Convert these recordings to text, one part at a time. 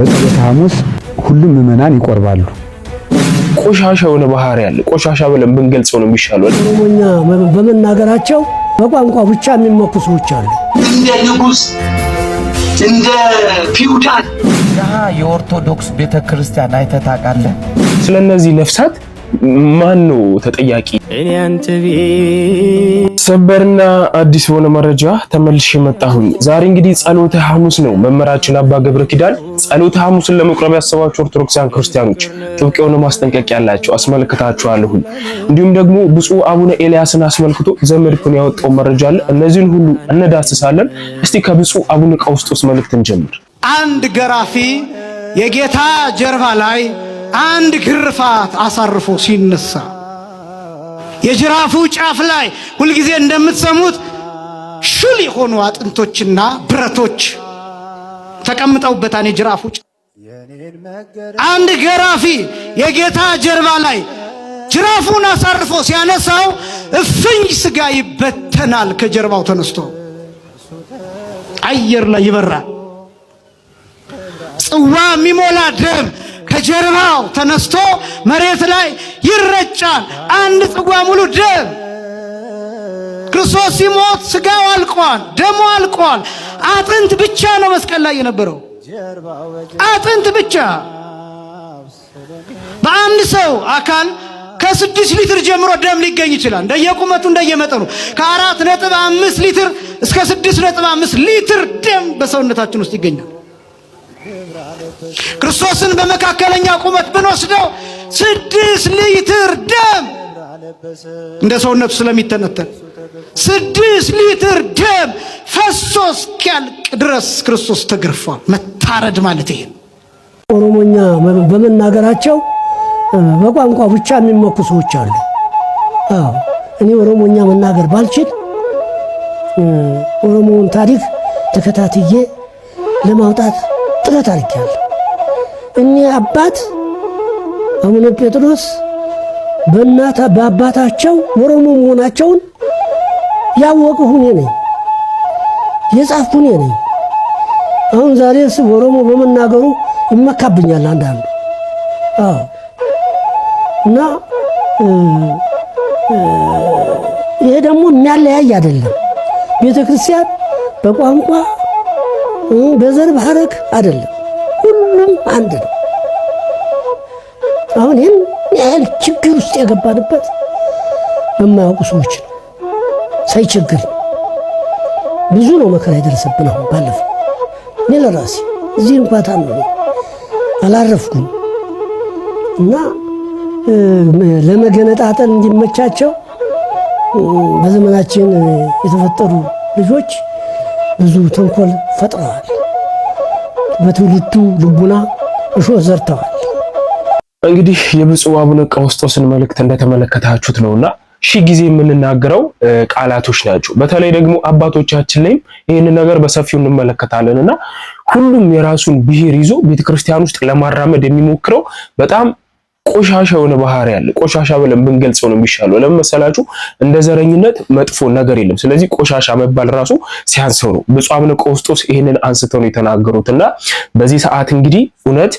በጸሎተ ሐሙስ ሁሉም ምዕመናን ይቆርባሉ። ቆሻሻውን ባህሪ ያለ ቆሻሻ ብለን ብንገልጸው ነው የሚሻለው። ኦሮሞኛ በመናገራቸው በቋንቋ ብቻ የሚመኩ ሰዎች አሉ። እንደ ንጉስ እንደ ፊውዳል የኦርቶዶክስ ቤተክርስቲያን አይተህ ታውቃለህ? ስለነዚህ ነፍሳት ማን ነው ተጠያቂ? እኔ አንተ ሰበርና አዲስ ሆነ መረጃ ተመልሼ መጣሁኝ። ዛሬ እንግዲህ ጸሎተ ሐሙስ ነው። መመራችን አባ ገብረ ኪዳን ጸሎተ ሐሙስን ለመቁረብ ያሰባችሁ ኦርቶዶክሳውያን ክርስቲያኖች ጥብቅ የሆነ ማስጠንቀቂያ ያላችሁ አስመልክታችኋለሁ። እንዲሁም ደግሞ ብፁዕ አቡነ ኤልያስን አስመልክቶ ዘመድኩን ያወጣው መረጃ አለ። እነዚህን ሁሉ እንዳስሳለን። እስቲ ከብፁዕ አቡነ ቀውስጦስ መልእክት እንጀምር። አንድ ገራፊ የጌታ ጀርባ ላይ አንድ ግርፋት አሳርፎ ሲነሳ የጅራፉ ጫፍ ላይ ሁልጊዜ እንደምትሰሙት ሹል የሆኑ አጥንቶችና ብረቶች ተቀምጠውበታል። የጅራፉ አንድ ገራፊ የጌታ ጀርባ ላይ ጅራፉን አሳርፎ ሲያነሳው እፍኝ ስጋ ይበተናል። ከጀርባው ተነስቶ አየር ላይ ይበራል። ጽዋ የሚሞላ ደም ከጀርባው ተነስቶ መሬት ላይ ይረጫል። አንድ ጽዋ ሙሉ ደም። ክርስቶስ ሲሞት ስጋው አልቋል፣ ደሙ አልቋል። አጥንት ብቻ ነው መስቀል ላይ የነበረው፣ አጥንት ብቻ። በአንድ ሰው አካል ከ6 ሊትር ጀምሮ ደም ሊገኝ ይችላል፣ እንደየቁመቱ እንደየመጠኑ። ከ4.5 ሊትር እስከ 6.5 ሊትር ደም በሰውነታችን ውስጥ ይገኛል። ክርስቶስን በመካከለኛ ቁመት ብንወስደው 6 ሊትር ደም እንደ ሰውነቱ ስለሚተነተን 6 ሊትር ደም ፈሶ እስኪያልቅ ድረስ ክርስቶስ ተገርፏል። መታረድ ማለት ይሄ። ኦሮሞኛ በመናገራቸው በቋንቋ ብቻ የሚመኩ ሰዎች አሉ። አዎ እኔ ኦሮሞኛ መናገር ባልችል ኦሮሞውን ታሪክ ተከታትዬ ለማውጣት ጥረት አድርጌያለሁ። እኔ አባት አቡነ ጴጥሮስ በአባታቸው ኦሮሞ መሆናቸውን ያወቅሁ እኔ ነኝ፣ የጻፍኩ እኔ ነኝ። አሁን ዛሬስ ኦሮሞ በመናገሩ ይመካብኛል አንዳንዱ። አዎ እና ይሄ ደግሞ የሚያለያይ አይደለም። ቤተ ክርስቲያን በቋንቋ በዘር በሐረግ አይደለም፣ ሁሉም አንድ ነው። አሁን ይህን ያህል ችግር ውስጥ የገባንበት በማያውቁ ሰዎች ነው። ሳይቸግር ብዙ ነው መከራ የደረሰብን። አሁን ባለፈው እኔ ለራሴ እዚህ እንኳን ታምነው አላረፍኩም እና ለመገነጣጠል እንዲመቻቸው በዘመናችን የተፈጠሩ ልጆች ብዙ ተንኮል ፈጥረዋል። በትውልዱ ልቡና እሾህ ዘርተዋል። እንግዲህ የብፁዕ አቡነ ቀውስጦስን መልእክት እንደተመለከታችሁት ነውና ሺህ ጊዜ የምንናገረው ቃላቶች ናቸው። በተለይ ደግሞ አባቶቻችን ላይም ይህንን ነገር በሰፊው እንመለከታለንና ሁሉም የራሱን ብሔር ይዞ ቤተክርስቲያን ውስጥ ለማራመድ የሚሞክረው በጣም ቆሻሻ የሆነ ባህሪ ያለ ቆሻሻ ብለን ብንገልጸው ነው የሚሻለው። ለምን መሰላችሁ? እንደ ዘረኝነት መጥፎ ነገር የለም። ስለዚህ ቆሻሻ መባል ራሱ ሲያንሰው ነው። ብፁዕ አቡነ ቀውስጦስ ይሄንን አንስተው ነው የተናገሩትና በዚህ ሰዓት እንግዲህ እውነት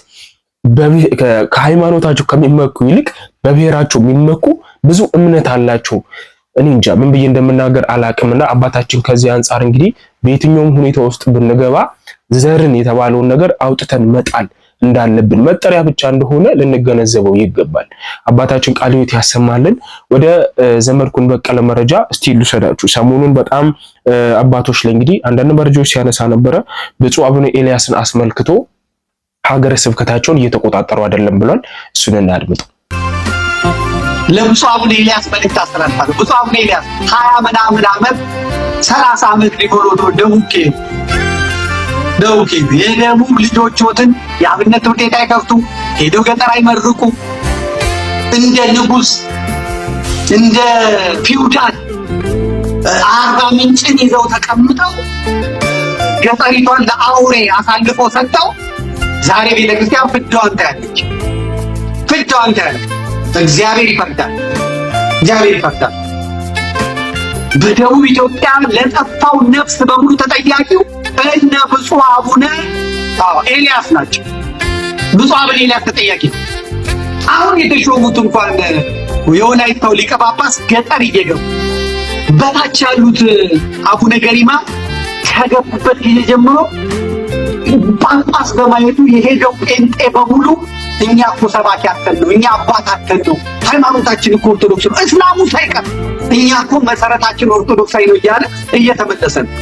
ከሃይማኖታቸው ከሚመኩ ይልቅ በብሔራቸው የሚመኩ ብዙ እምነት አላቸው። እኔ እንጃ ምን ብዬ እንደምናገር አላቅምና አባታችን ከዚህ አንፃር እንግዲህ በየትኛውም ሁኔታ ውስጥ ብንገባ ዘርን የተባለውን ነገር አውጥተን መጣል እንዳለብን መጠሪያ ብቻ እንደሆነ ልንገነዘበው ይገባል። አባታችን ቃለ ሕይወት ያሰማልን። ወደ ዘመድኩን በቀለ መረጃ እስቲ ልውሰዳችሁ። ሰሞኑን በጣም አባቶች ላይ እንግዲህ አንዳንድ መረጃዎች ሲያነሳ ነበረ። ብፁዕ አቡነ ኤልያስን አስመልክቶ ሀገረ ስብከታቸውን እየተቆጣጠሩ አይደለም ብሏል። እሱን እናድምጥ። ለብፁዕ አቡነ ኤልያስ መልእክት አስተላልፋለሁ። ብፁዕ አቡነ ኤልያስ 20 ምናምን ዓመት 30 ዓመት ሊሞሉ ነው። ደውቄ የደቡብ ልጆችዎትን የአብነት ትምህርት ቤት አይከፍቱ፣ ሄደው ገጠር አይመርቁ፣ እንደ ንጉስ እንደ ፊውዳል አርባ ምንጭን ይዘው ተቀምጠው ገጠሪቷን ለአውሬ አሳልፈው ሰጥተው ዛሬ ቤተክርስቲያን ፍዳዋን ታያለች። ፍዳዋን ታያለች። እግዚአብሔር ይፈርዳል። እግዚአብሔር ይፈርዳል። በደቡብ ኢትዮጵያ ለጠፋው ነፍስ በሙሉ ተጠያቂው እነ ብፁዕ አቡነ ኤልያስ ናቸው። ብፁዕ አቡነ ኤልያስ ተጠያቂ። አሁን የተሾሙት እንኳን የወላይታው ሊቀ ጳጳስ ገጠር እየገቡ በታች ያሉት አቡነ ገሪማ ከገቡበት ጊዜ ጀምሮ ጳጳስ በማየቱ የሄደው ጴንጤ በሙሉ እኛ እኮ ሰባኪ አተን ነው፣ እኛ አባት አተን ነው፣ ሃይማኖታችን እኮ ኦርቶዶክስ ነው፣ እስላሙ ሳይቀር እኛ እኮ መሰረታችን ኦርቶዶክሳዊ ነው እያለ እየተመለሰ ነው።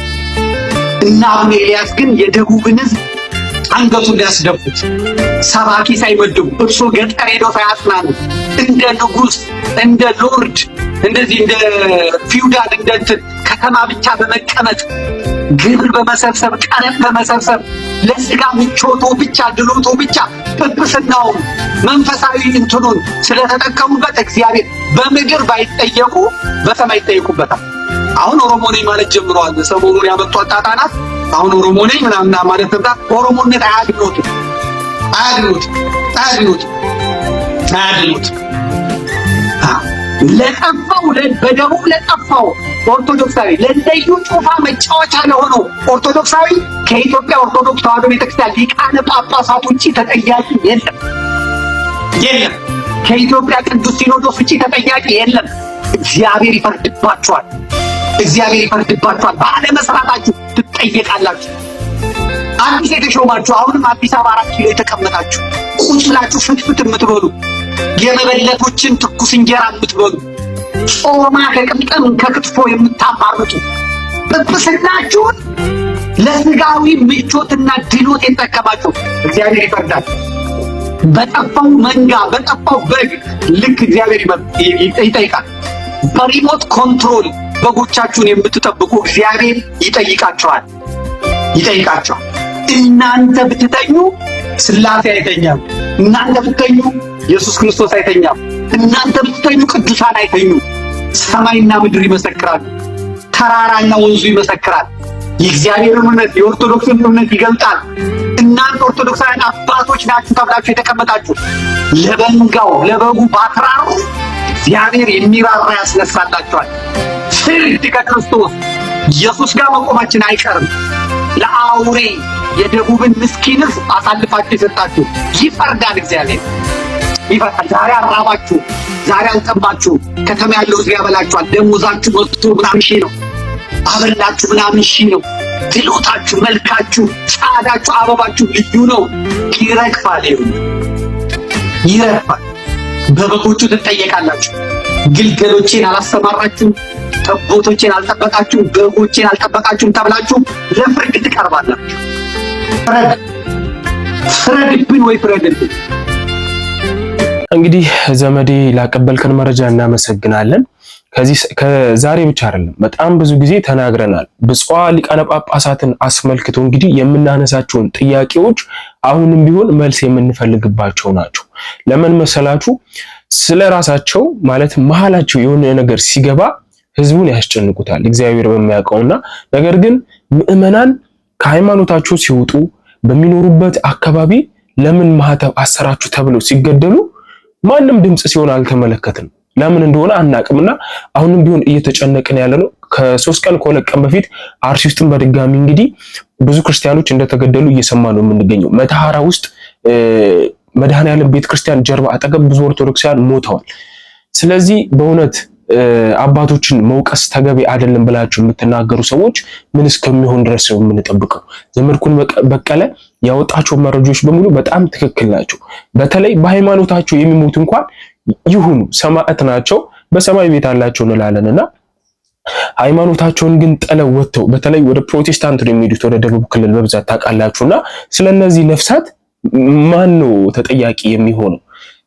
እና አቡነ ኤልያስ ግን የደቡብን ሕዝብ አንገቱን ሊያስደፉት ሰባኪ ሳይመድቡ እርሶ ገጠር ሄደው ሳያጽናኑ እንደ ንጉሥ እንደ ሎርድ እንደዚህ እንደ ፊውዳል እንደ እንትን ከተማ ብቻ በመቀመጥ ግብር በመሰብሰብ ቀረጥ በመሰብሰብ ለስጋ ምቾቶ ብቻ ድሎቶ ብቻ ጵጵስናው መንፈሳዊ እንትኑን ስለተጠቀሙበት እግዚአብሔር በምድር ባይጠየቁ በሰማይ ይጠየቁበታል። አሁን ኦሮሞ ነኝ ማለት ጀምረዋል። ሰሞኑን ያመጧት ጣጣናት አሁን ኦሮሞ ነኝ ምናምን ማለት ተብላ ኦሮሞነት አያድኑት። ለጠፋው በደቡብ ለጠፋው ኦርቶዶክሳዊ ለለዩ ጩፋ መጫወቻ ለሆነው ኦርቶዶክሳዊ ከኢትዮጵያ ኦርቶዶክስ ተዋሕዶ ቤተክርስቲያን ሊቃነ ጳጳሳት ውጪ ተጠያቂ የለም። ከኢትዮጵያ ቅዱስ ሲኖዶስ ውጪ ተጠያቂ የለም። እግዚአብሔር ይፈርድባችኋል። ባለመስራታችሁ ትጠየቃላችሁ። አዲስ የተሾማችሁ አሁንም አዲስ አበባ 4 ኪሎ የተቀመጣችሁ ቁጭ ብላችሁ ፍትፍት የምትበሉ የመበለቶችን ትኩስ እንጀራ የምትበሉ ጾማ ከቅምጥም ከክትፎ የምታማርጡ ጵጵስናችሁን ለስጋዊ ምቾትና ድሎት የተጠቀማችሁ እግዚአብሔር ይፈርዳል። በጠፋው መንጋ በጠፋው በግ ልክ እግዚአብሔር ይጠይቃል። በሪሞት ኮንትሮል በጎቻችሁን የምትጠብቁ እግዚአብሔር ይጠይቃቸዋል። እናንተ ብትተኙ ሥላሴ አይተኛም። እናንተ ብትተኙ ኢየሱስ ክርስቶስ አይተኛም። እናንተ ብትተኙ ቅዱሳን አይተኙ። ሰማይና ምድር ይመሰክራሉ። ተራራና ወንዙ ይመሰክራል። የእግዚአብሔርን እውነት የኦርቶዶክስን እውነት ይገልጣል። እናንተ ኦርቶዶክሳውያን አባቶች ናችሁ ተብላችሁ የተቀመጣችሁ ለበንጋው ለበጉ ባትራሩ እግዚአብሔር የሚራራ ያስነሳላችኋል። ፍርድ ከክርስቶስ ኢየሱስ ጋር መቆማችን አይቀርም። ለአውሬ የደቡብን ምስኪን ሕዝብ አሳልፋችሁ የሰጣችሁ ይፈርዳል። እግዚአብሔር ይፈርዳል። ዛሬ አራባችሁ፣ ዛሬ አልጠባችሁ። ከተማ ያለው ሕዝብ ያበላችኋል። ደሞዛችሁ 100 ምናምን ሺህ ነው። አበላችሁ ምናምን ሺህ ነው። ድሎታችሁ፣ መልካችሁ፣ ጻዳችሁ፣ አበባችሁ ልዩ ነው። ይረግፋል። ይረግፋል። በበጎቹ ትጠየቃላችሁ። ግልገሎቼን አላሰማራችሁም፣ ጠቦቶቼን አልጠበቃችሁም፣ በጎቼን አልጠበቃችሁም ተብላችሁ ለፍርድ ትቀርባላችሁ። ፍረድብን ወይ ፍረድብን። እንግዲህ ዘመዴ ላቀበልከን መረጃ እናመሰግናለን። ከዛሬ ብቻ አይደለም በጣም ብዙ ጊዜ ተናግረናል። ብፁዓን ሊቃነ ጳጳሳትን አስመልክቶ እንግዲህ የምናነሳቸውን ጥያቄዎች አሁንም ቢሆን መልስ የምንፈልግባቸው ናቸው። ለምን መሰላችሁ? ስለ ራሳቸው ማለት መሃላቸው የሆነ ነገር ሲገባ ህዝቡን ያስጨንቁታል እግዚአብሔር በሚያውቀውና፣ ነገር ግን ምዕመናን ከሃይማኖታቸው ሲወጡ በሚኖሩበት አካባቢ ለምን ማህተብ አሰራችሁ ተብለው ሲገደሉ ማንም ድምጽ ሲሆን አልተመለከትንም። ለምን እንደሆነ አናቅምና አሁንም ቢሆን እየተጨነቅን ያለነው። ከ3 ቀን ከ2 ቀን በፊት አርሲ ውስጥም በድጋሚ እንግዲህ ብዙ ክርስቲያኖች እንደተገደሉ እየሰማ ነው የምንገኘው። መተሐራ ውስጥ መድኃኔዓለም ቤተክርስቲያን ጀርባ አጠገብ ብዙ ኦርቶዶክሳውያን ሞተዋል። ስለዚህ በእውነት አባቶችን መውቀስ ተገቢ አይደለም ብላችሁ የምትናገሩ ሰዎች ምን እስከሚሆን ድረስ ነው የምንጠብቀው? ዘመድኩን በቀለ ያወጣቸው መረጃዎች በሙሉ በጣም ትክክል ናቸው። በተለይ በሃይማኖታቸው የሚሞቱ እንኳን ይሁኑ ሰማዕት ናቸው፣ በሰማይ ቤት አላቸው እንላለንና ሃይማኖታቸውን ግን ጥለው ወጥተው በተለይ ወደ ፕሮቴስታንት ነው የሚሄዱት፣ ወደ ደቡብ ክልል በብዛት ታውቃላችሁና ስለነዚህ ነፍሳት ማን ነው ተጠያቂ የሚሆነው?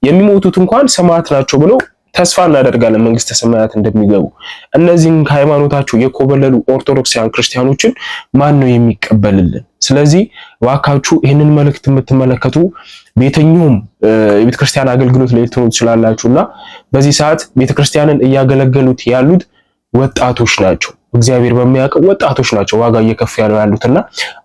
የሚሞቱት እንኳን ሰማዕት ናቸው ብለው ተስፋ እናደርጋለን መንግስተ ሰማያት እንደሚገቡ። እነዚህን ከሃይማኖታቸው የኮበለሉ ኦርቶዶክሳውያን ክርስቲያኖችን ማን ነው የሚቀበልልን? ስለዚህ ዋካችሁ ይህንን መልእክት የምትመለከቱ ቤተኛውም የቤተክርስቲያን አገልግሎት ላይ ልትሆኑ ትችላላችሁና በዚህ ሰዓት ቤተክርስቲያንን እያገለገሉት ያሉት ወጣቶች ናቸው። እግዚአብሔር በሚያውቀው ወጣቶች ናቸው ዋጋ እየከፈሉ ያሉትና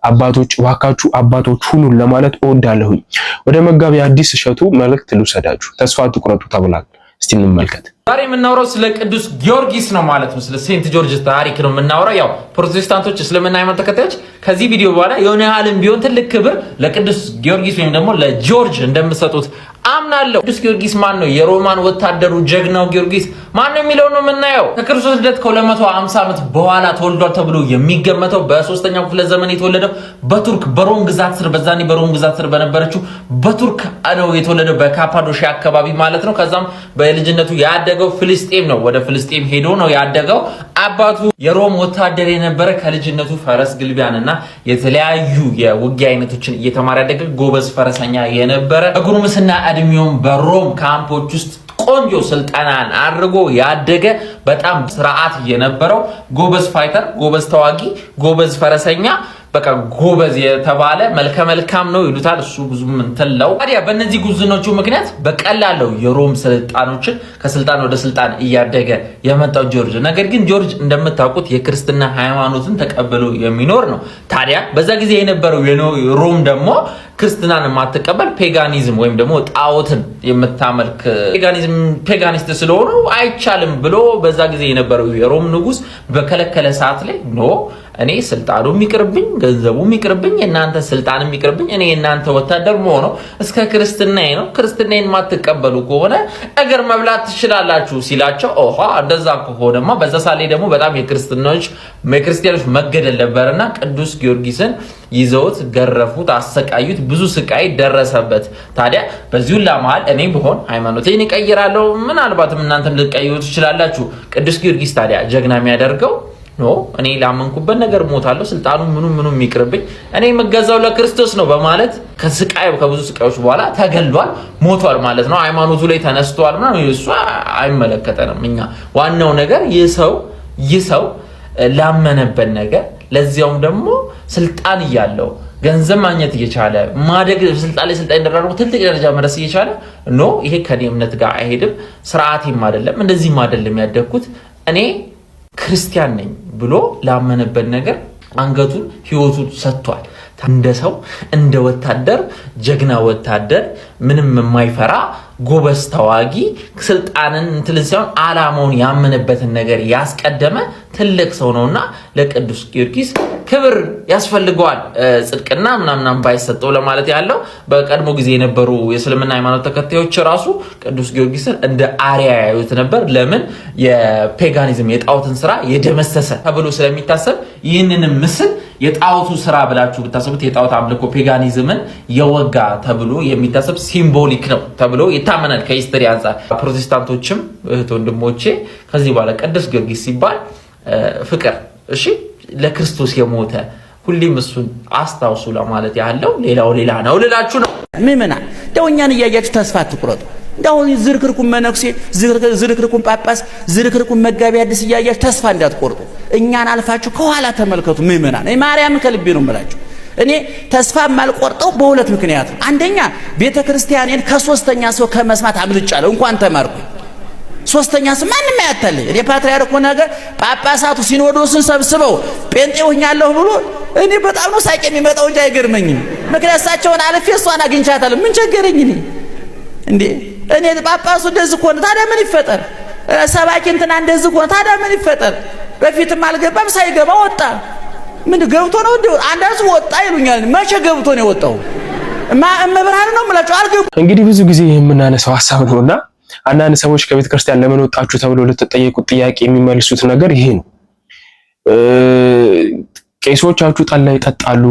አባቶች ዋካችሁ አባቶች ሁኑን ለማለት እወዳለሁኝ። ወደ መጋቢ ሐዲስ እሸቱ መልእክት ልውሰዳችሁ። ተስፋ አትቁረጡ ተብሏል። እስቲ እንመልከት። ዛሬ የምናወራው ስለ ቅዱስ ጊዮርጊስ ነው ማለት ነው። ስለ ሴንት ጆርጅ ታሪክ ነው የምናወራው። ያው ፕሮቴስታንቶች እስልምና ሃይማኖት ተከታዮች ከዚህ ቪዲዮ በኋላ የሆነ ያህልም ቢሆን ትልቅ ክብር ለቅዱስ ጊዮርጊስ ወይም ደግሞ ለጆርጅ እንደምትሰጡት አምናለሁ። ቅዱስ ጊዮርጊስ ማን ነው? የሮማን ወታደሩ ጀግናው ጊዮርጊስ ማን ነው የሚለው ነው የምናየው። ከክርስቶስ ልደት ከ250 ዓመት በኋላ ተወልዷል ተብሎ የሚገመተው በ3ኛው ክፍለ ዘመን የተወለደው በቱርክ በሮም ግዛት ስር በዛኔ በሮም ግዛት ስር በነበረችው በቱርክ ነው የተወለደው፣ በካፓዶሺያ አካባቢ ማለት ነው። ከዛም በልጅነቱ ያደገው ፍልስጤም ነው። ወደ ፍልስጤም ሄዶ ነው ያደገው። አባቱ የሮም ወታደር የነበረ ከልጅነቱ ፈረስ ግልቢያንና የተለያዩ የውጊያ አይነቶችን እየተማረ ያደገ ጎበዝ ፈረሰኛ የነበረ በጉርምስና እድሜውም በሮም ካምፖች ውስጥ ቆንጆ ስልጠናን አድርጎ ያደገ በጣም ስርዓት የነበረው ጎበዝ ፋይተር፣ ጎበዝ ተዋጊ፣ ጎበዝ ፈረሰኛ በቃ ጎበዝ የተባለ መልከ መልካም ነው ይሉታል። እሱ ብዙ ምንተለው ታዲያ በእነዚህ ጉዝኖቹ ምክንያት በቀላሉ የሮም ስልጣኖችን ከስልጣን ወደ ስልጣን እያደገ የመጣው ጆርጅ፣ ነገር ግን ጆርጅ እንደምታውቁት የክርስትና ሃይማኖትን ተቀብሎ የሚኖር ነው። ታዲያ በዛ ጊዜ የነበረው ሮም ደግሞ ክርስትናን የማትቀበል ፔጋኒዝም ወይም ደግሞ ጣዖትን የምታመልክ ፔጋኒስት ስለሆኑ አይቻልም ብሎ በዛ ጊዜ የነበረው የሮም ንጉስ በከለከለ ሰዓት ላይ ኖ እኔ ስልጣኑ የሚቅርብኝ ገንዘቡ የሚቅርብኝ እናንተ ስልጣን የሚቅርብኝ እኔ እናንተ ወታደር መሆነው እስከ ክርስትናዬ ነው። ክርስትናዬን ማትቀበሉ ከሆነ እግር መብላት ትችላላችሁ ሲላቸው ኦሃ እንደዛ ከሆነማ በዛ ሳሌ ደግሞ በጣም የክርስቲያኖች መገደል ነበርና ቅዱስ ጊዮርጊስን ይዘውት ገረፉት፣ አሰቃዩት፣ ብዙ ስቃይ ደረሰበት። ታዲያ በዚሁ ለማል እኔ ብሆን ሃይማኖቴን እቀይራለሁ፣ ምናልባትም እናንተም ልትቀይሩ ትችላላችሁ። ቅዱስ ጊዮርጊስ ታዲያ ጀግና የሚያደርገው ኖ እኔ ላመንኩበት ነገር ሞታለሁ፣ ስልጣኑ ምኑ የሚቅርብኝ እኔ መገዛው ለክርስቶስ ነው በማለት ከብዙ ስቃዮች በኋላ ተገሏል፣ ሞቷል ማለት ነው። ሃይማኖቱ ላይ ተነስቷል ምናምን እሱ አይመለከተንም። እኛ ዋናው ነገር ይህ ሰው ላመነበት ነገር ለዚያውም ደግሞ ስልጣን እያለው ገንዘብ ማግኘት እየቻለ ማደግ ስልጣን ላይ ስልጣን እንደራረው ትልቅ ደረጃ መድረስ እየቻለ ኖ ይሄ ከኔ እምነት ጋር አይሄድም፣ ስርዓቴም አይደለም፣ እንደዚህም አይደለም ያደግኩት እኔ ክርስቲያን ነኝ ብሎ ላመነበት ነገር አንገቱን ህይወቱን ሰጥቷል። እንደ ሰው እንደ ወታደር ጀግና ወታደር ምንም የማይፈራ ጎበዝ ተዋጊ ስልጣንን እንትልሲያውን አላማውን ያመነበትን ነገር ያስቀደመ ትልቅ ሰው ነውና ለቅዱስ ጊዮርጊስ ክብር ያስፈልገዋል። ጽድቅና ምናምን ባይሰጠው ለማለት ያለው በቀድሞ ጊዜ የነበሩ የእስልምና ሃይማኖት ተከታዮች ራሱ ቅዱስ ጊዮርጊስን እንደ አሪያ ያዩት ነበር። ለምን የፔጋኒዝም የጣዖትን ስራ የደመሰሰ ተብሎ ስለሚታሰብ ይህንን ምስል የጣዖቱ ስራ ብላችሁ ብታሰቡት የጣዖት አምልኮ ፔጋኒዝምን የወጋ ተብሎ የሚታሰብ ሲምቦሊክ ነው ተብሎ ይታመናል ከሂስትሪ አንፃር። ፕሮቴስታንቶችም እህት ወንድሞቼ ከዚህ በኋላ ቅዱስ ጊዮርጊስ ሲባል ፍቅር እሺ ለክርስቶስ የሞተ ሁሌም እሱን አስታውሱ ለማለት ያለው ሌላው ሌላ ነው ልላችሁ ነው። ምምና ደውኛን እያያችሁ ተስፋ አትቁረጡ። እንደው ዝርክርኩም መነኩሴ ዝርክርኩም ጳጳስ ዝርክርኩም መጋቢ አዲስ እያያችሁ ተስፋ እንዳትቆርጡ። እኛን አልፋችሁ ከኋላ ተመልከቱ። ምምና ማርያም ከልቤ ነው የምላችሁ። እኔ ተስፋ ማልቆርጠው በሁለት ምክንያት ነው። አንደኛ ቤተክርስቲያኔን ከሶስተኛ ሰው ከመስማት አምልጫለሁ እንኳን ተማርኩ። ሶስተኛ ሰው ማንንም አያታለኝ። እኔ ፓትርያርኩ ነገር ጳጳሳቱ ሲኖዶስን ሰብስበው ጴንጤ ሆኛለሁ ብሎ እኔ በጣም ነው ሳቄ የሚመጣው እንጂ አይገርመኝም። ምክንያት እሳቸውን አልፌ እሷን አግኝቻታለሁ። ምን ቸገረኝ እንዴ እኔ ጳጳሱ እንደዚህ ኮነ ታዲያ ምን ይፈጠር? ሰባኪ እንትና እንደዚህ ኮነ ታዲያ ምን ይፈጠር? በፊትም አልገባም ሳይገባ ወጣ። ምን ገብቶ ነው እንዴ? አንዳንዱ ወጣ ይሉኛል። መቼ ገብቶ ነው የወጣው? እመብርሃን ነው የምላቸው አልገቡ። እንግዲህ ብዙ ጊዜ የምናነሳው ሐሳብ ነውና አንዳንድ ሰዎች ከቤተ ክርስቲያን ለምን ወጣችሁ ተብሎ ለተጠየቁት ጥያቄ የሚመልሱት ነገር ይሄ ነው። ቄሶቻችሁ ጠላ ይጠጣሉ፣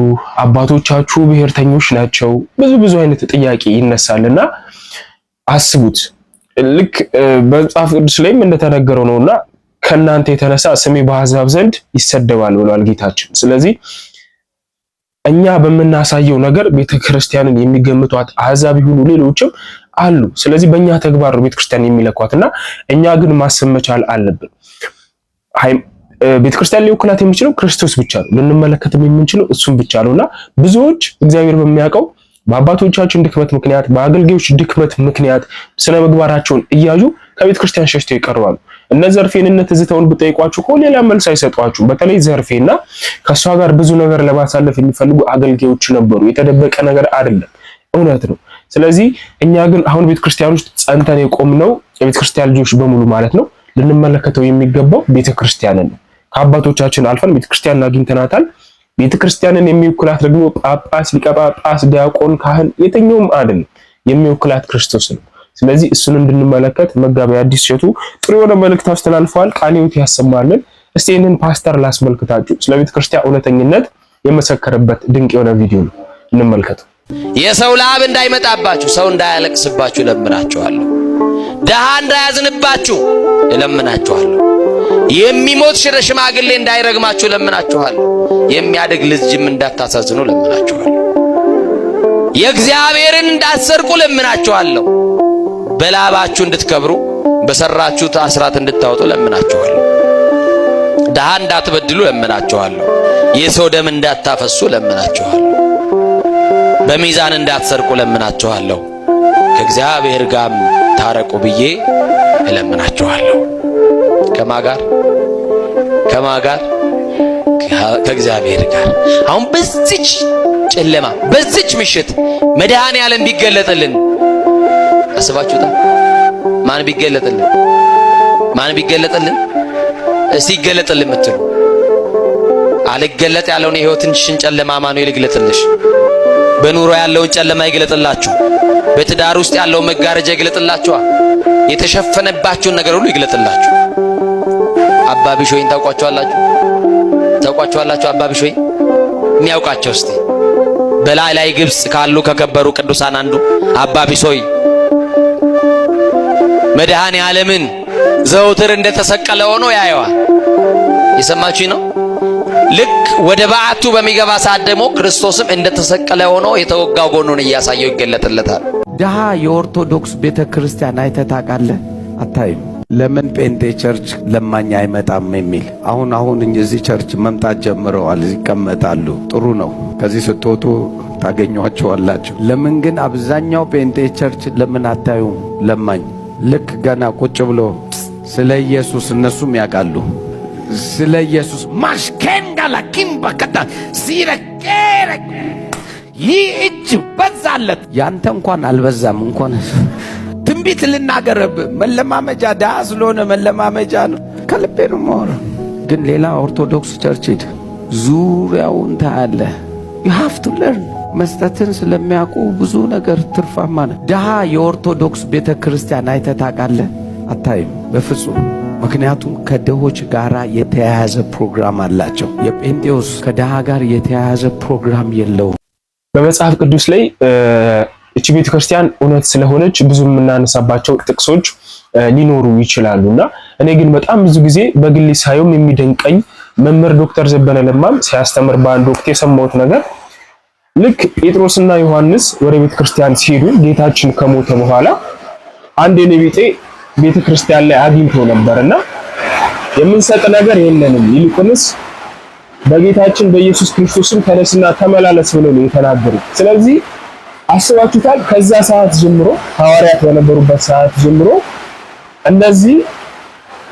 አባቶቻችሁ ብሔርተኞች ናቸው፣ ብዙ አይነት ጥያቄ ይነሳልና አስቡት። ልክ በመጽሐፍ ቅዱስ ላይም እንደተነገረው ነውና ከናንተ የተነሳ ስሜ በአሕዛብ ዘንድ ይሰደባል ብሏል ጌታችን። ስለዚህ እኛ በምናሳየው ነገር ቤተክርስቲያንን የሚገምቷት አሕዛብ ይሁኑ ሌሎችም አሉ። ስለዚህ በእኛ ተግባር ነው ቤተክርስቲያን የሚለኳትና እኛ ግን ማሰብ መቻል አለብን። ቤተክርስቲያን ሊወክላት የሚችለው ክርስቶስ ብቻ ነው። ልንመለከትም የምንችለው እሱን ብቻ ነውና ብዙዎች እግዚአብሔር በሚያውቀው በአባቶቻችን ድክመት ምክንያት በአገልጋዮች ድክመት ምክንያት ስነ ምግባራቸውን እያዩ ከቤተክርስቲያን ሸሽተው ይቀርባሉ። እነ ዘርፌንነት ትዝታውን ብጠይቋችሁ እኮ ሌላ መልስ አይሰጧችሁ። በተለይ ዘርፌና ከሷ ጋር ብዙ ነገር ለማሳለፍ የሚፈልጉ አገልጋዮች ነበሩ። የተደበቀ ነገር አይደለም፣ እውነት ነው። ስለዚህ እኛ ግን አሁን ቤተክርስቲያን ውስጥ ጸንተን የቆምነው የቤተክርስቲያን ልጆች በሙሉ ማለት ነው ልንመለከተው የሚገባው ቤተክርስቲያንን ነው። ከአባቶቻችን አልፈን ቤተክርስቲያንን አግኝተናታል። ቤተክርስቲያንን የሚወክላት ደግሞ ጳጳስ፣ ሊቀ ጳጳስ፣ ዲያቆን፣ ካህን የትኛውም አይደለም፣ የሚወክላት ክርስቶስ ነው። ስለዚህ እሱን እንድንመለከት መጋቢ አዲስ እሸቱ ጥሩ የሆነ መልእክት አስተላልፈዋል። ቃልዮት ያሰማልን። እስቲ ይህንን ፓስተር ላስመልክታችሁ። ስለ ቤተክርስቲያን እውነተኝነት የመሰከረበት ድንቅ የሆነ ቪዲዮ ነው፣ እንመልከት። የሰው ላብ እንዳይመጣባችሁ፣ ሰው እንዳያለቅስባችሁ እለምናችኋለሁ። ደሃ እንዳያዝንባችሁ እለምናችኋለሁ። የሚሞት ሽማግሌ እንዳይረግማችሁ እለምናችኋለሁ። የሚያድግ ልጅም እንዳታሳዝኑ እለምናችኋለሁ። የእግዚአብሔርን እንዳትሰርቁ እለምናችኋለሁ። በላባችሁ እንድትከብሩ በሰራችሁት አስራት እንድታወጡ እለምናችኋለሁ። ደሃ እንዳትበድሉ እለምናችኋለሁ። የሰው ደም እንዳታፈሱ እለምናችኋለሁ። በሚዛን እንዳትሰርቁ እለምናችኋለሁ። ከእግዚአብሔር ጋር ታረቁ ብዬ እለምናችኋለሁ። ከማጋር ከእግዚአብሔር ጋር። አሁን በዚች ጨለማ በዚች ምሽት መድኃኔዓለም ቢገለጥልን አስባችሁታል? ማን ቢገለጥልን እስቲ ይገለጥልን ምትሉ አልገለጥ ያለውን የሕይወትሽን ጨለማ አማኑኤል ይግለጥልሽ። በኑሮ ያለውን ጨለማ ይግለጥላችሁ። በትዳር ውስጥ ያለውን መጋረጃ ይግለጥላችሁ። የተሸፈነባችሁን ነገር ሁሉ ይግለጥላችሁ። አባ ቢሾይን ታውቋቸዋላችሁ? አባ ቢሾይ የሚያውቃቸው እስቲ በላይ ላይ ግብጽ ካሉ ከከበሩ ቅዱሳን አንዱ አባ ቢሾይ መድኃኔዓለምን ዘውትር እንደተሰቀለ ሆኖ ያየዋል። የሰማችሁኝ ነው። ልክ ወደ በዓቱ በሚገባ ሰዓት ደግሞ ክርስቶስም እንደተሰቀለ ሆኖ የተወጋው ጎኑን እያሳየው ይገለጥለታል። ደሃ የኦርቶዶክስ ቤተክርስቲያን አይተህ ታውቃለህ? አታይም። ለምን ጴንጤ ቸርች ለማኝ አይመጣም የሚል አሁን እዚህ ቸርች መምጣት ጀምረዋል፣ ይቀመጣሉ። ጥሩ ነው። ከዚህ ስትወጡ ታገኟቸዋላችሁ። ለምን ግን አብዛኛው ጴንጤ ቸርች ለምን አታዩም? ለማኝ ልክ ገና ቁጭ ብሎ ስለ ኢየሱስ እነሱም ያውቃሉ። ስለ ኢየሱስ ማሽከንጋላ ኪምባ ከታ ሲረከረ ይህ እጅ በዛለት። ያንተ እንኳን አልበዛም። እንኳን ትንቢት ልናገርብ መለማመጃ ዳስ ስለሆነ መለማመጃ ነው። ከልቤ ነው የማወራው። ግን ሌላ ኦርቶዶክስ ቸርች ሂድ፣ ዙሪያውን ታያለህ። you have to learn መስጠትን ስለሚያውቁ ብዙ ነገር ትርፋማ ነው። ደሃ የኦርቶዶክስ ቤተክርስቲያን አይተህ ታውቃለህ? አታይም በፍጹም። ምክንያቱም ከደሆች ጋር የተያያዘ ፕሮግራም አላቸው። የጴንጤዎስ ከደሃ ጋር የተያያዘ ፕሮግራም የለውም። በመጽሐፍ ቅዱስ ላይ እቺ ቤተክርስቲያን እውነት ስለሆነች ብዙ የምናነሳባቸው ጥቅሶች ሊኖሩ ይችላሉና እኔ ግን በጣም ብዙ ጊዜ በግል ሳይሆን የሚደንቀኝ መምህር ዶክተር ዘበነ ለማም ሲያስተምር በአንድ ወቅት የሰማሁት ነገር ልክ ጴጥሮስና ዮሐንስ ወደ ቤተክርስቲያን ሲሄዱ ጌታችን ከሞተ በኋላ አንድ የነቢጤ ቤተክርስቲያን ላይ አግኝቶ ነበርና የምንሰጥ ነገር የለንም፣ ይልቁንስ በጌታችን በኢየሱስ ክርስቶስም ተነስና ተመላለስ ብለው ነው የተናገሩት። ስለዚህ አስባችሁታል? ከዛ ሰዓት ጀምሮ ሐዋርያት በነበሩበት ሰዓት ጀምሮ እነዚህ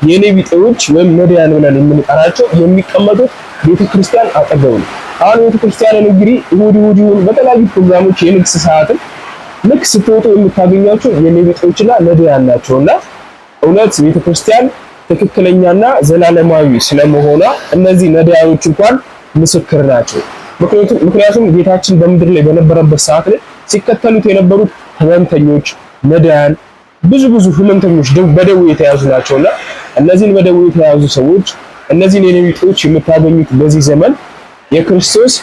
የነቢጤዎች ወይም ነቢያን ብለን የምንጠራቸው የሚቀመጡት ቤተክርስቲያን አጠገብ ነው። አሁን ቤተክርስቲያንን እንግዲህ እሑድ በተለያዩ ፕሮግራሞች የንግስ ሰዓትን ልክ ስትወጡ የምታገኟቸው የነቢጤዎችና ነቢያን ናቸውና እውነት ቤተክርስቲያን ትክክለኛና ዘላለማዊ ስለመሆኗ እነዚህ ነቢያኖች እንኳን ምስክር ናቸው። ምክንያቱም ጌታችን በምድር ላይ በነበረበት ሰዓት ላይ ሲከተሉት የነበሩት ህመምተኞች፣ ነዳያን፣ ብዙ ህመምተኞች በደዌ የተያዙ ናቸውና እነዚህን በደዌ የተያዙ ሰዎች እነዚህን የነቢጤዎች የምታገኙት በዚህ ዘመን የክርስቶስ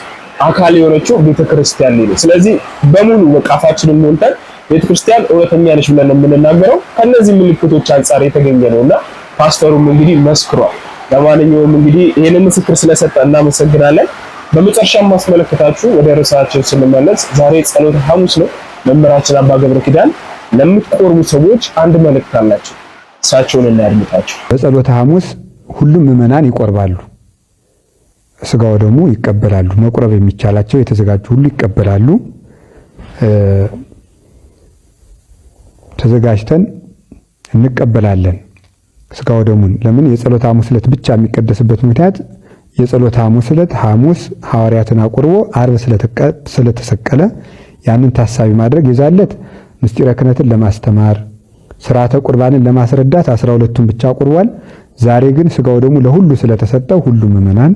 አካል የሆነችው ቤተክርስቲያን ነው። ስለዚህ በሙሉ ወቃፋችንን ሞልተን ቤተክርስቲያን እውነተኛ ነች ብለን የምንናገረው ከነዚህ ምልክቶች አንፃር የተገኘ ነውና ፓስተሩም እንግዲህ መስክሯል። ለማንኛውም እንግዲህ ይሄንን ምስክር ስለሰጠ እናመሰግናለን። በመጨረሻም ማስመለከታችሁ ወደ ርዕሳችን ስንመለስ ዛሬ ጸሎተ ሐሙስ ነው። መምህራችን አባ ገብረ ኪዳን ለምትቆርቡ ሰዎች አንድ መልእክት አላቸው። እሳቸውን እናድምጣቸው። በጸሎተ ሐሙስ ሁሉም ምዕመናን ይቆርባሉ፣ ስጋው ደግሞ ይቀበላሉ። መቁረብ የሚቻላቸው የተዘጋጁ ሁሉ ይቀበላሉ። ተዘጋጅተን እንቀበላለን ስጋው ደሙን። ለምን የጸሎተ ሐሙስ ዕለት ብቻ የሚቀደስበት ምክንያት የጸሎተ ሐሙስ ዕለት ሐሙስ ሐዋርያትን አቁርቦ ዓርብ ስለተሰቀለ ያንን ታሳቢ ማድረግ የዛለት ምስጢረ ክህነትን ለማስተማር ስርዓተ ቁርባንን ለማስረዳት 12ቱን ብቻ ቁርቧል። ዛሬ ግን ስጋው ደግሞ ለሁሉ ስለተሰጠው ሁሉም ምዕመናን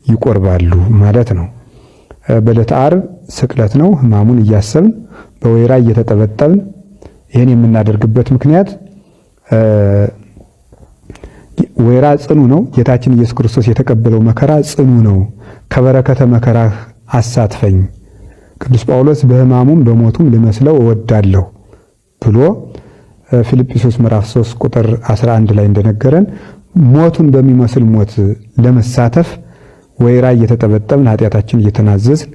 ይቆርባሉ ማለት ነው። በዕለተ ዓርብ ስቅለት ነው። ሕማሙን እያሰብን በወይራ እየተጠበጠብን ይህን የምናደርግበት ምክንያት ወይራ ጽኑ ነው። ጌታችን ኢየሱስ ክርስቶስ የተቀበለው መከራ ጽኑ ነው። ከበረከተ መከራህ አሳትፈኝ፣ ቅዱስ ጳውሎስ በሕማሙም በሞቱም ልመስለው እወዳለሁ ብሎ ፊልጵስዩስ ምዕራፍ 3 ቁጥር 11 ላይ እንደነገረን ሞቱን በሚመስል ሞት ለመሳተፍ ወይራ እየተጠበጠብን ኃጢአታችን እየተናዘዝን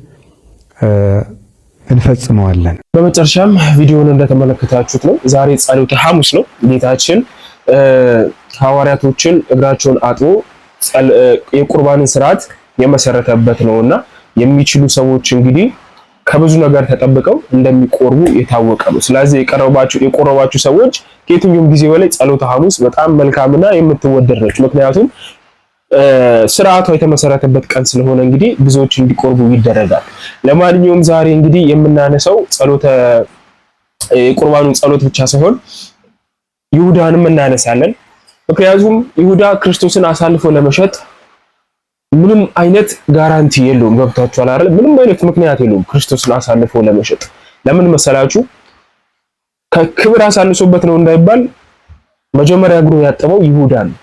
እንፈጽመዋለን። በመጨረሻም ቪዲዮውን እንደተመለከታችሁት ነው። ዛሬ ጸሎተ ሐሙስ ነው። ጌታችን ሐዋርያቶችን እግራቸውን አጥቦ የቁርባንን ስርዓት የመሰረተበት ነውና የሚችሉ ሰዎች እንግዲህ ከብዙ ነገር ተጠብቀው እንደሚቆርቡ የታወቀ ነው። ስለዚህ የቆረባችሁ ሰዎች ከየትኛውም ጊዜ በላይ ጸሎተ ሐሙስ በጣም መልካምና የምትወደድ ነች። ምክንያቱም ስርዓቷ የተመሰረተበት ቀን ስለሆነ እንግዲህ ብዙዎች እንዲቆርቡ ይደረጋል። ለማንኛውም ዛሬ እንግዲህ የምናነሳው የቁርባኑን ጸሎት ብቻ ሳይሆን ይሁዳንም እናነሳለን። ምክንያቱም ይሁዳ ክርስቶስን አሳልፎ ለመሸጥ ምንም አይነት ጋራንቲ የለውም። ገብታችኋል አይደል? ምንም አይነት ምክንያት የለውም ክርስቶስን አሳልፎ ለመሸጥ። ለምን መሰላችሁ? ከክብር አሳንሶበት ነው እንዳይባል መጀመሪያ እግሩን ያጠበው ይሁዳ ነው።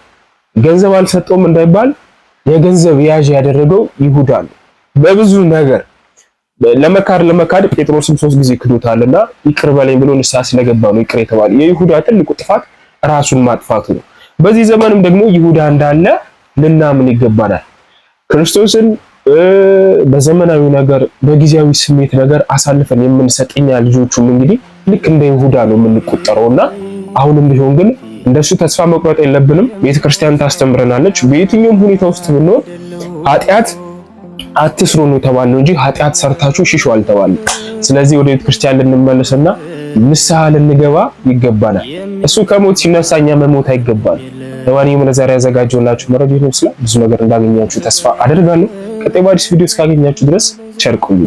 ገንዘብ አልሰጠውም እንዳይባል የገንዘብ ያዥ ያደረገው ይሁዳ ነው። በብዙ ነገር ለመካድ ጴጥሮስም 3 ጊዜ ክዶታልና ይቅር በለኝ ብሎ ንስሐ ስለገባ ነው ይቅር የተባለ። የይሁዳ ትልቁ ጥፋት ራሱን ማጥፋቱ ነው። በዚህ ዘመንም ደግሞ ይሁዳ እንዳለ ልናምን ይገባናል። ክርስቶስን በዘመናዊ ነገር በጊዜያዊ ስሜት ነገር አሳልፈን የምንሰጠኛ ልጆቹም እንግዲህ ልክ እንደ ይሁዳ ነው የምንቆጠረውና አሁንም ቢሆን ግን እንደሱ ተስፋ መቁረጥ የለብንም። ቤተክርስቲያን ታስተምረናለች። በየትኛውም ሁኔታ ውስጥ ብንሆን ኃጢአት አትስሩ ነው የተባልነው እንጂ ኃጢአት ሰርታችሁ ሽሹ አልተባልንም። ስለዚህ ወደ ቤተክርስቲያን ልንመለስና ንስሐ ልንገባ ይገባናል። እሱ ከሞት ሲነሳ እኛ መሞት አይገባል። ለማንኛውም ለዛሬ ያዘጋጀሁላችሁ መረጃ ይመስላል። ብዙ ነገር እንዳገኛችሁ ተስፋ አደርጋለሁ። ቀጣይ በአዲስ ቪዲዮ እስካገኛችሁ ድረስ ቸር ቆዩ።